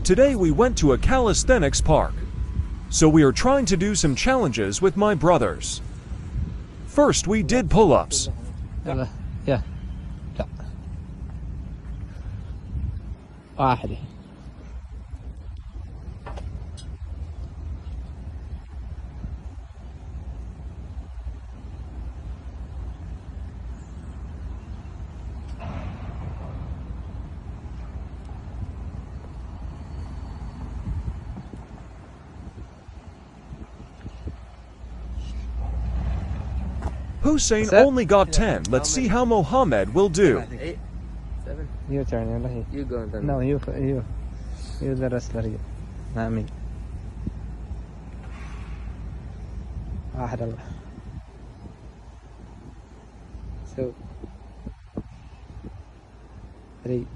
Today we went to a calisthenics park. So we are trying to do some challenges with my brothers. First we did pull-ups. يلا يا لا واحدة Hussein Set. only got 10. Let's see how Mohammed will do. 8, 7. You turn يلا هي You go then. No you the wrestler not me واحد الله so 3